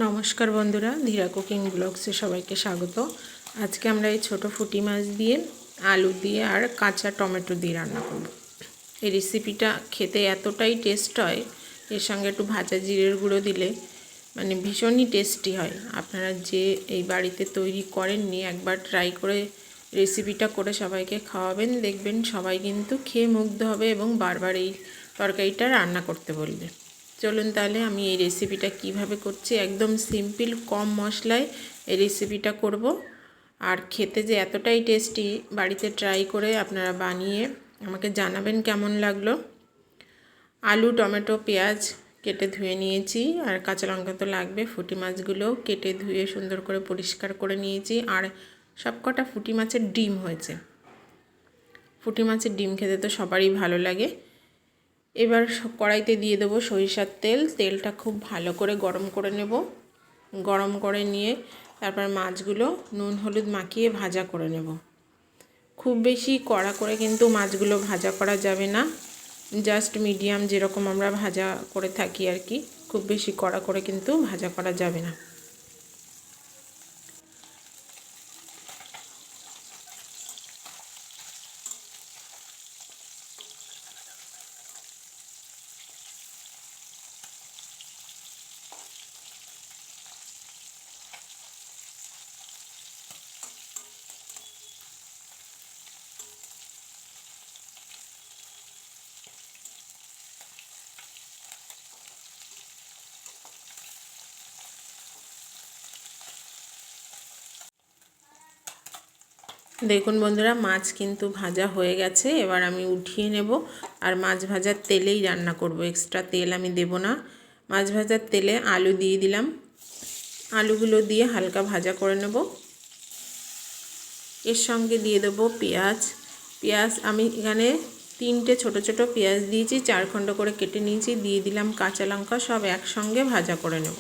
নমস্কার বন্ধুরা, ধীরা কুকিং ব্লগসে সবাইকে স্বাগত। আজকে আমরা এই ছোট ফুটি মাছ দিয়ে আলু দিয়ে আর কাঁচা টমেটো দিয়ে রান্না করব। এই রেসিপিটা খেতে এতটাই টেস্ট হয়, এর সঙ্গে একটু ভাজা জিরের গুঁড়ো দিলে মানে ভীষণই টেস্টি হয়। আপনারা যে এই বাড়িতে তৈরি করেননি, একবার ট্রাই করে রেসিপিটা করে সবাইকে খাওয়াবেন, দেখবেন সবাই কিন্তু খেয়ে মুগ্ধ হবে এবং বারবার এই তরকারিটা রান্না করতে বলবে। চলুন তাহলে আমি এই রেসিপিটা কিভাবে করছি, একদম সিম্পল কম মশলায় এই রেসিপিটা করব। আর খেতে যে এতটাই টেস্টি, বাড়িতে ট্রাই করে আপনারা বানিয়ে আমাকে জানাবেন কেমন লাগলো। আলু, টমেটো, পেঁয়াজ কেটে ধুয়ে নিয়েছি, আর কাঁচা লঙ্কা তো লাগবে। ফুটি মাছগুলো কেটে ধুয়ে সুন্দর করে পরিষ্কার করে নিয়েছি, আর সবকটা ফুটি মাছের ডিম হয়েছে। ফুটি মাছের ডিম খেতে তো সবারই ভালো লাগে। এবার কড়াইতে দিয়ে দেবো সরিষার তেল। তেলটা খুব ভালো করে গরম করে নেব। গরম করে নিয়ে তারপর মাছগুলো নুন হলুদ মাখিয়ে ভাজা করে নেব। খুব বেশি কড়া করে কিন্তু মাছগুলো ভাজা করা যাবে না, জাস্ট মিডিয়াম যেরকম আমরা ভাজা করে থাকি আর কি। খুব বেশি কড়া করে কিন্তু ভাজা করা যাবে না। দেখুন বন্ধুরা, মাছ কিন্তু ভাজা হয়ে গেছে। এবার আমি উঠিয়ে নেব, আর মাছ ভাজার তেলেই রান্না করব, এক্সট্রা তেল আমি দেব না। মাছ ভাজার তেলে আলু দিয়ে দিলাম। আলুগুলো দিয়ে হালকা ভাজা করে নেব। এর সঙ্গে দিয়ে দেবো পেঁয়াজ। পেঁয়াজ আমি এখানে 3টে ছোট ছোট পেঁয়াজ দিয়েছি, 4 খণ্ড করে কেটে নিয়েছি। দিয়ে দিলাম কাঁচা লঙ্কা, সব একসঙ্গে ভাজা করে নেব।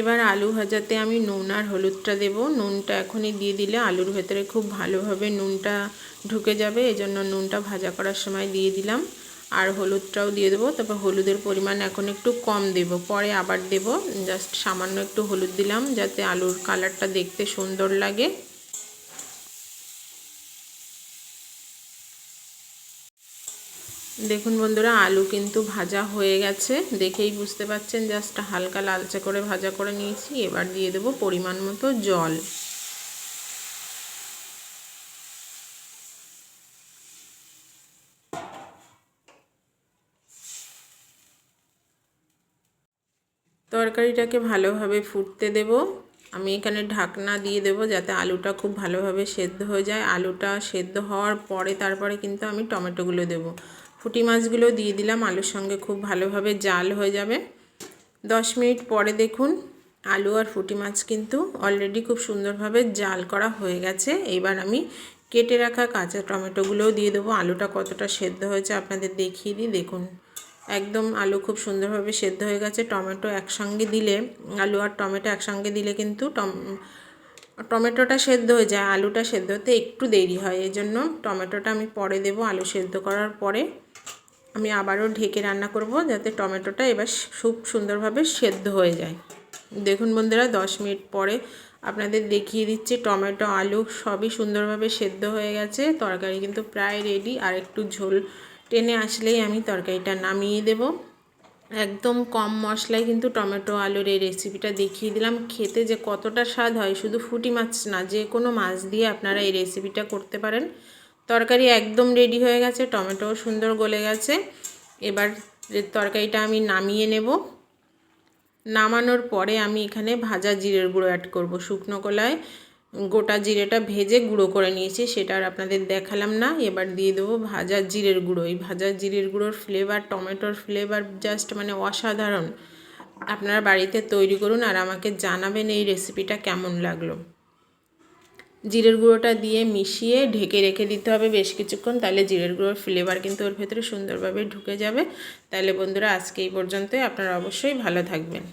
এবার আলু ভাজাতে আমি নুন আর হলুদটা দেব। নুনটা এখনই দিয়ে দিলে আলুর ভেতরে খুব ভালোভাবে নুনটা ঢুকে যাবে, এজন্য নুনটা ভাজা করার সময় দিয়ে দিলাম। আর হলুদটাও দিয়ে দেবো, তবে হলুদের পরিমাণ এখন একটু কম দেব, পরে আবার দেব। জাস্ট সামান্য একটু হলুদ দিলাম যাতে আলুর কালারটা দেখতে সুন্দর লাগে। দেখুন বন্ধুরা, আলু কিন্তু ভাজা হয়ে গেছে, দেখেই বুঝতে পাচ্ছেন। জাস্ট হালকা লালচে করে ভাজা করে নিয়েছি। এবার দিয়ে দেবো পরিমাণ মতো জল। তরকারিটাকে ভালোভাবে ফুটতে দেব। আমি এখানে ঢাকনা দিয়ে দেব যাতে আলুটা খুব ভালোভাবে সেদ্ধ হয়ে যায়। আলুটা সেদ্ধ হওয়ার পরে তারপরে কিন্তু আমি টমেটোগুলো দেব। ফুটি মাছগুলো দিয়ে দিলাম, আলুর সঙ্গে খুব ভালোভাবে জাল হয়ে যাবে। 10 মিনিট পরে দেখুন আলু আর ফুটি মাছ কিন্তু অলরেডি খুব সুন্দরভাবে জাল করা হয়ে গেছে। এবার আমি কেটে রাখা কাঁচা টমেটোগুলোও দিয়ে দেবো। আলুটা কতটা সেদ্ধ হয়েছে আপনাদের দেখিয়ে দিই। দেখুন একদম আলু খুব সুন্দরভাবে সেদ্ধ হয়ে গেছে। টমেটো একসঙ্গে দিলে, আলু আর টমেটো একসঙ্গে দিলে কিন্তু টমেটোটা সেদ্ধ হয়ে যায়, আলুটা সেদ্ধ হতে একটু দেরি হয়। এই জন্য টমেটোটা আমি পরে দেব। আলু সেদ্ধ করার পরে আমি আবারও ঢেকে রান্না করব যাতে টমেটোটা এবার খুব সুন্দরভাবে সেদ্ধ হয়ে যায়। দেখুন বন্ধুরা, 10 মিনিট পরে আপনাদের দেখিয়ে দিচ্ছি টমেটো আলু সবই সুন্দরভাবে সেদ্ধ হয়ে গেছে। তরকারি কিন্তু প্রায় রেডি। আর একটু ঝোল টেনে আসলেই আমি তরকারিটা নামিয়ে দেব। একদম কম মশলায় কিন্তু টমেটো আলুর এই রেসিপিটা দেখিয়ে দিলাম। খেতে যে কতটা স্বাদ হয়, শুধু ফুটি মাছ না, যে কোনো মাছ দিয়ে আপনারা এই রেসিপিটা করতে পারেন। তরকারি একদম রেডি হয়ে গেছে, টমেটোও সুন্দর গলে গেছে। এবার তরকারিটা আমি নামিয়ে নেব। নামানোর পরে আমি এখানে ভাজা জিরের গুঁড়ো অ্যাড করব। শুকনো কলায় গোটা জিরেটা ভেজে গুঁড়ো করে নিয়েছি, সেটা আর আপনাদের দেখালাম না। এবার দিয়ে দেবো ভাজা জিরের গুঁড়ো। এই ভাজা জিরের গুঁড়োর ফ্লেভার, টমেটোর ফ্লেভার জাস্ট মানে অসাধারণ। আপনারা বাড়িতে তৈরি করুন আর আমাকে জানাবেন এই রেসিপিটা কেমন লাগলো। জিরের গুঁড়োটা দিয়ে মিশিয়ে ঢেকে রেখে দিতে হবে বেশ কিছুক্ষণ, তাহলে জিরের গুঁড়োর ফ্লেভার কিন্তু ওর ভেতরে সুন্দরভাবে ঢুকে যাবে। তাহলে বন্ধুরা আজকে এই পর্যন্তই। আপনারা অবশ্যই ভালো থাকবেন।